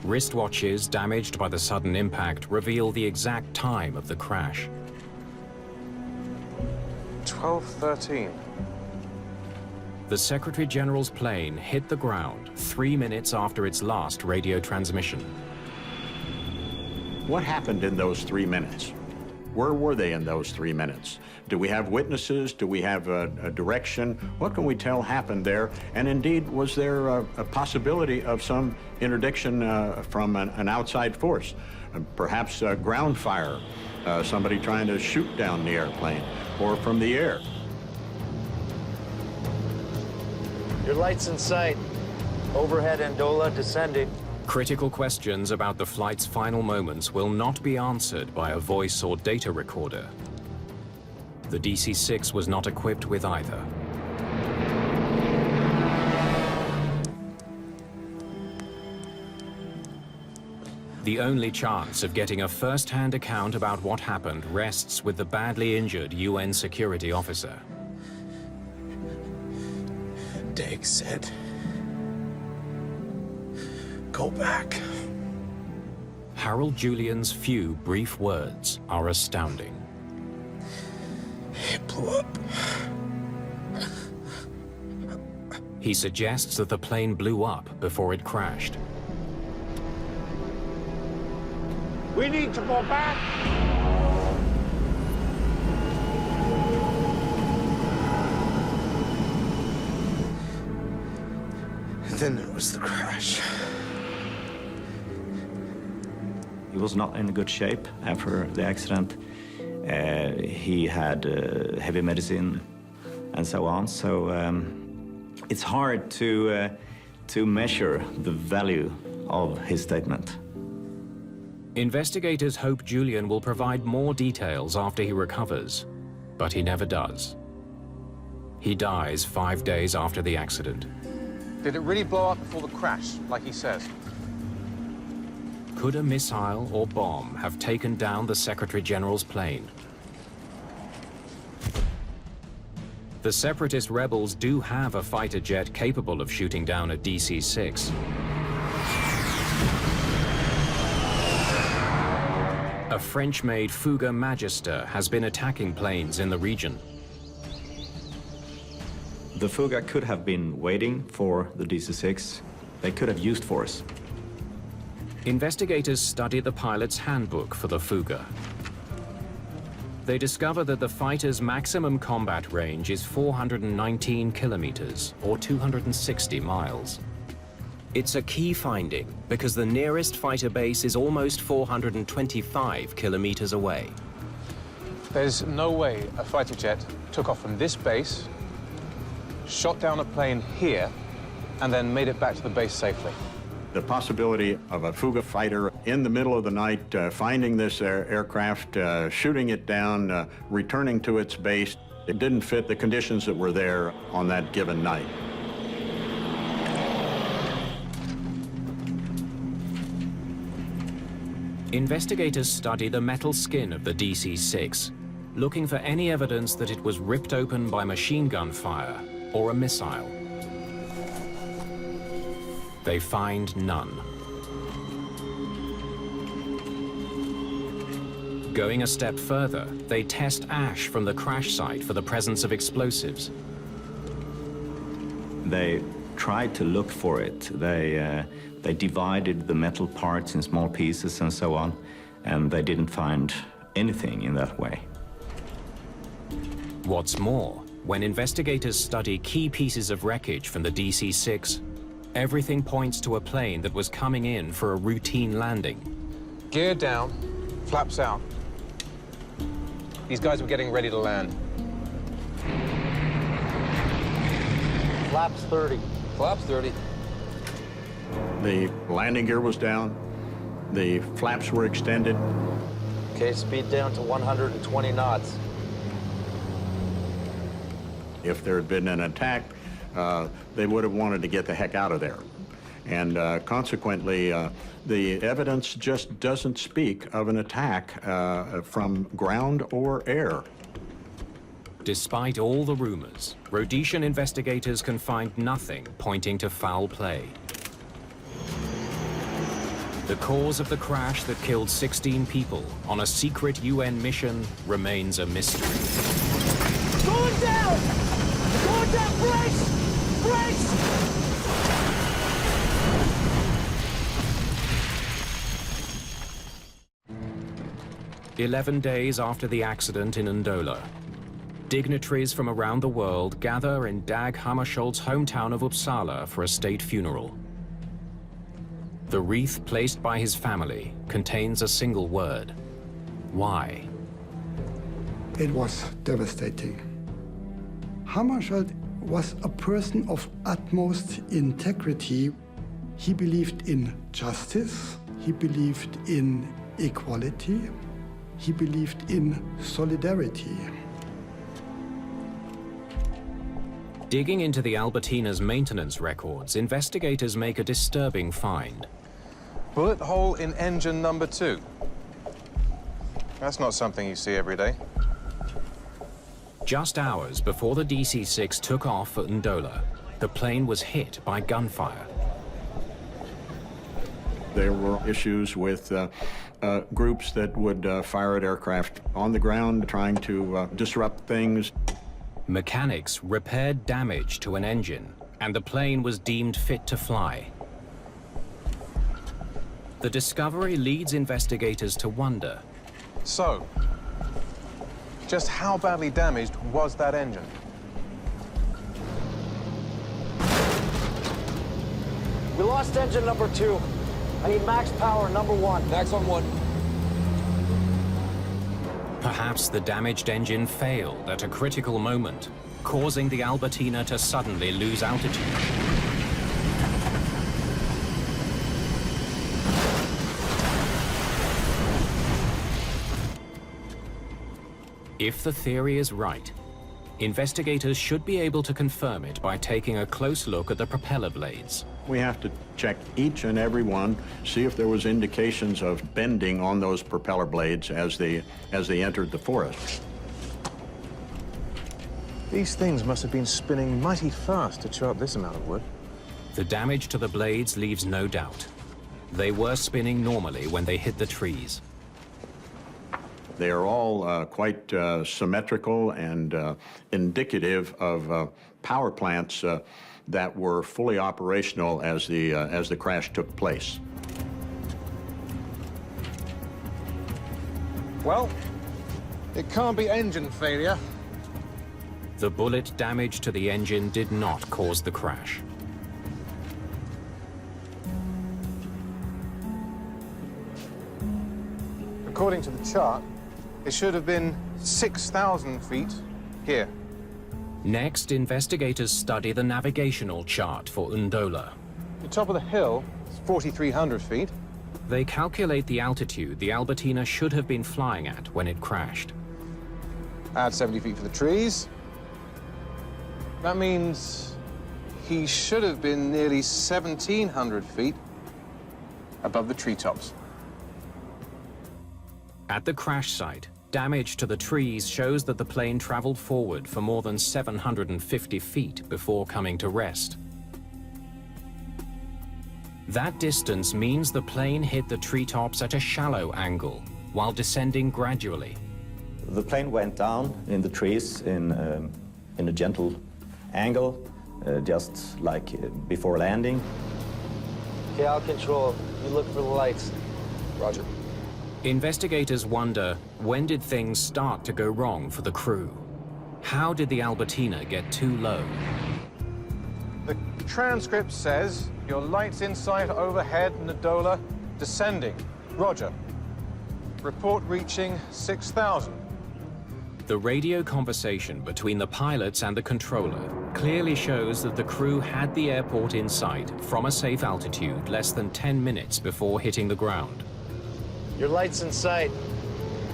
Wristwatches damaged by the sudden impact reveal the exact time of the crash. 12:13. The Secretary General's plane hit the ground 3 minutes after its last radio transmission. What happened in those 3 minutes? Where were they in those 3 minutes? Do we have witnesses? Do we have a direction? What can we tell happened there? And indeed, was there a possibility of some interdiction from an outside force? Perhaps ground fire, somebody trying to shoot down the airplane, or from the air? Your light's in sight. Overhead Andola descending. Critical questions about the flight's final moments will not be answered by a voice or data recorder. The DC-6 was not equipped with either. The only chance of getting a first-hand account about what happened rests with the badly injured UN security officer. Dag said, "Go back." Harold Julian's few brief words are astounding. It blew up. He suggests that the plane blew up before it crashed. We need to go back. Then there was the crash. He was not in good shape after the accident. He had heavy medicine and so on. So it's hard to measure the value of his statement. Investigators hope Julian will provide more details after he recovers, but he never does. He dies 5 days after the accident. Did it really blow up before the crash, like he says? Could a missile or bomb have taken down the Secretary General's plane? The separatist rebels do have a fighter jet capable of shooting down a DC-6. A French-made Fouga Magister has been attacking planes in the region. The Fouga could have been waiting for the DC-6. They could have used force. Investigators study the pilot's handbook for the Fouga. They discover that the fighter's maximum combat range is 419 kilometers, or 260 miles. It's a key finding because the nearest fighter base is almost 425 kilometers away. There's no way a fighter jet took off from this base, shot down a plane here, and then made it back to the base safely. The possibility of a Fouga fighter in the middle of the night finding this aircraft, shooting it down, returning to its base, it didn't fit the conditions that were there on that given night. Investigators study the metal skin of the DC-6, looking for any evidence that it was ripped open by machine gun fire or a missile. They find none. Going a step further, they test ash from the crash site for the presence of explosives. They tried to look for it. They divided the metal parts in small pieces and so on, and they didn't find anything in that way. What's more, when investigators study key pieces of wreckage from the DC-6, everything points to a plane that was coming in for a routine landing. Gear down, flaps out. These guys were getting ready to land. Flaps 30. Flaps 30. The landing gear was down, the flaps were extended. Okay, speed down to 120 knots. If there had been an attack, they would have wanted to get the heck out of there. And consequently, the evidence just doesn't speak of an attack from ground or air. Despite all the rumors, Rhodesian investigators can find nothing pointing to foul play. The cause of the crash that killed 16 people on a secret UN mission remains a mystery. Going down! Going down! Brace! Brace! 11 days after the accident in Ndola, dignitaries from around the world gather in Dag Hammarskjöld's hometown of Uppsala for a state funeral. The wreath placed by his family contains a single word: why? It was devastating. Hammarskjöld was a person of utmost integrity. He believed in justice, he believed in equality, he believed in solidarity. Digging into the Albertina's maintenance records, investigators make a disturbing find. Bullet hole in engine number 2. That's not something you see every day. Just hours before the DC-6 took off for Ndola, the plane was hit by gunfire. There were issues with groups that would fire at aircraft on the ground, trying to disrupt things. Mechanics repaired damage to an engine, and the plane was deemed fit to fly. The discovery leads investigators to wonder. So, just how badly damaged was that engine? We lost engine number 2. I need max power number 1. Max on 1. Perhaps the damaged engine failed at a critical moment, causing the Albertina to suddenly lose altitude. If the theory is right, investigators should be able to confirm it by taking a close look at the propeller blades. We have to check each and every one, see if there was indications of bending on those propeller blades as they entered the forest. These things must have been spinning mighty fast to chew up this amount of wood. The damage to the blades leaves no doubt. They were spinning normally when they hit the trees. They are all quite symmetrical and indicative of power plants that were fully operational as the crash took place. Well, it can't be engine failure. The bullet damage to the engine did not cause the crash. According to the chart, it should have been 6,000 feet here. Next, investigators study the navigational chart for Ndola. The top of the hill is 4,300 feet. They calculate the altitude the Albertina should have been flying at when it crashed. Add 70 feet for the trees. That means he should have been nearly 1,700 feet above the treetops. At the crash site, damage to the trees shows that the plane traveled forward for more than 750 feet before coming to rest. That distance means the plane hit the treetops at a shallow angle while descending gradually. The plane went down in the trees in a gentle angle, just like before landing. Okay, I'll control. You look for the lights. Roger. Investigators wonder, when did things start to go wrong for the crew? How did the Albertina get too low? The transcript says your lights in sight overhead, Ndola, descending. Roger. Report reaching 6,000. The radio conversation between the pilots and the controller clearly shows that the crew had the airport in sight from a safe altitude less than 10 minutes before hitting the ground. Your lights in sight.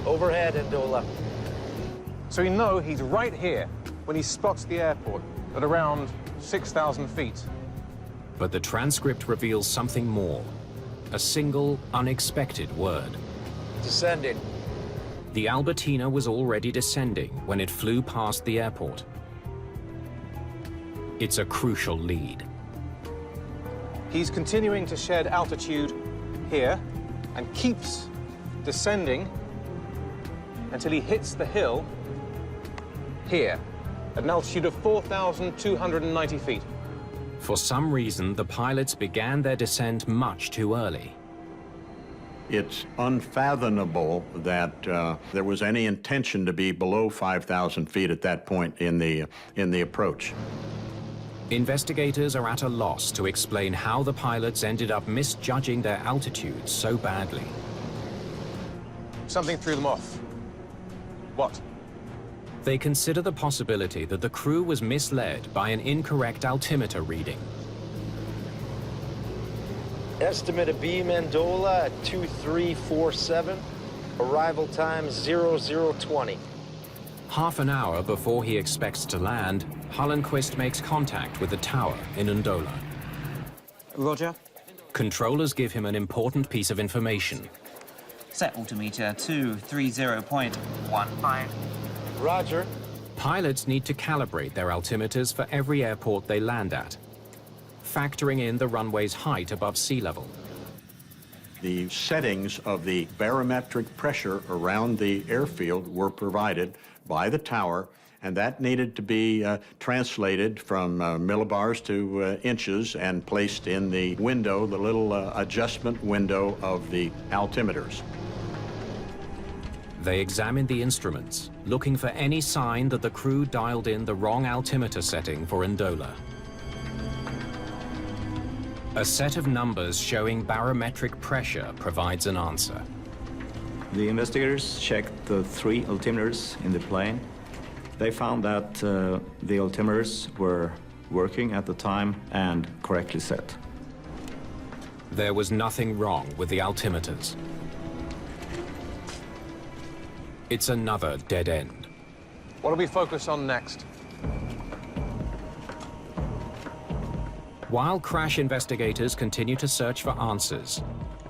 Overhead, Ndola. So we know he's right here when he spots the airport at around 6,000 feet. But the transcript reveals something more. A single, unexpected word. Descending. The Albertina was already descending when it flew past the airport. It's a crucial lead. He's continuing to shed altitude here and keeps descending until he hits the hill here at an altitude of 4,290 feet. For some reason, the pilots began their descent much too early. It's unfathomable that there was any intention to be below 5,000 feet at that point in the approach. Investigators are at a loss to explain how the pilots ended up misjudging their altitude so badly. Something threw them off. What? They consider the possibility that the crew was misled by an incorrect altimeter reading. Estimate of B Mandola at 2347. Arrival time 0020. Half an hour before he expects to land, Hullenquist makes contact with the tower in Ndola. Roger. Controllers give him an important piece of information. Set altimeter 230.15. Roger. Pilots need to calibrate their altimeters for every airport they land at, factoring in the runway's height above sea level. The settings of the barometric pressure around the airfield were provided by the tower, and that needed to be translated from millibars to inches and placed in the window, the little adjustment window of the altimeters. They examine the instruments, looking for any sign that the crew dialed in the wrong altimeter setting for Ndola. A set of numbers showing barometric pressure provides an answer. The investigators checked the 3 altimeters in the plane. They found that the altimeters were working at the time and correctly set. There was nothing wrong with the altimeters. It's another dead end. What do we focus on next? While crash investigators continue to search for answers,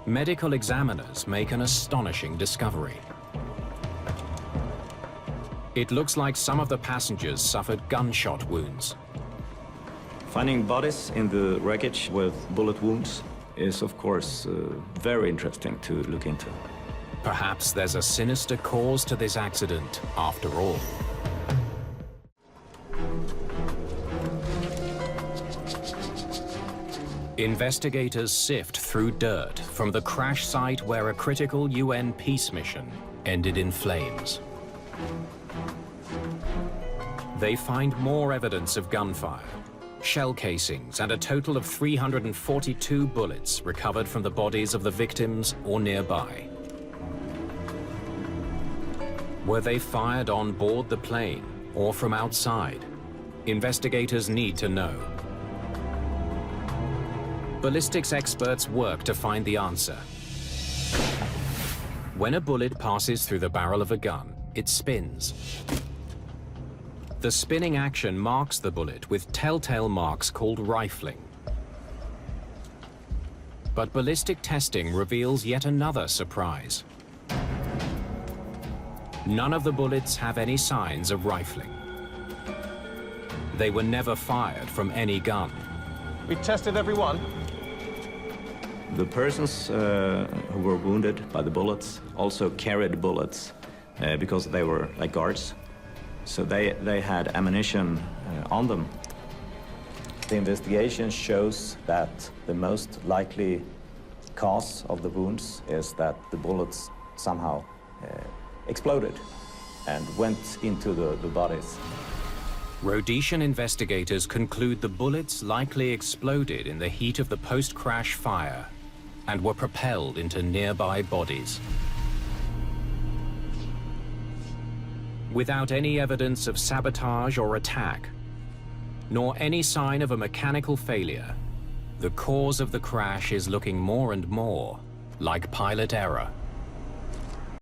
medical examiners make an astonishing discovery. It looks like some of the passengers suffered gunshot wounds. Finding bodies in the wreckage with bullet wounds is, of course, very interesting to look into. Perhaps there's a sinister cause to this accident after all. Investigators sift through dirt from the crash site where a critical UN peace mission ended in flames. They find more evidence of gunfire, shell casings, and a total of 342 bullets recovered from the bodies of the victims or nearby. Were they fired on board the plane or from outside? Investigators need to know. Ballistics experts work to find the answer. When a bullet passes through the barrel of a gun, it spins. The spinning action marks the bullet with telltale marks called rifling. But ballistic testing reveals yet another surprise. None of the bullets have any signs of rifling. They were never fired from any gun. We tested every one. The persons who were wounded by the bullets also carried bullets because they were like guards. So they had ammunition on them. The investigation shows that the most likely cause of the wounds is that the bullets somehow exploded and went into the bodies. Rhodesian investigators conclude the bullets likely exploded in the heat of the post-crash fire and were propelled into nearby bodies. Without any evidence of sabotage or attack, nor any sign of a mechanical failure, the cause of the crash is looking more and more like pilot error.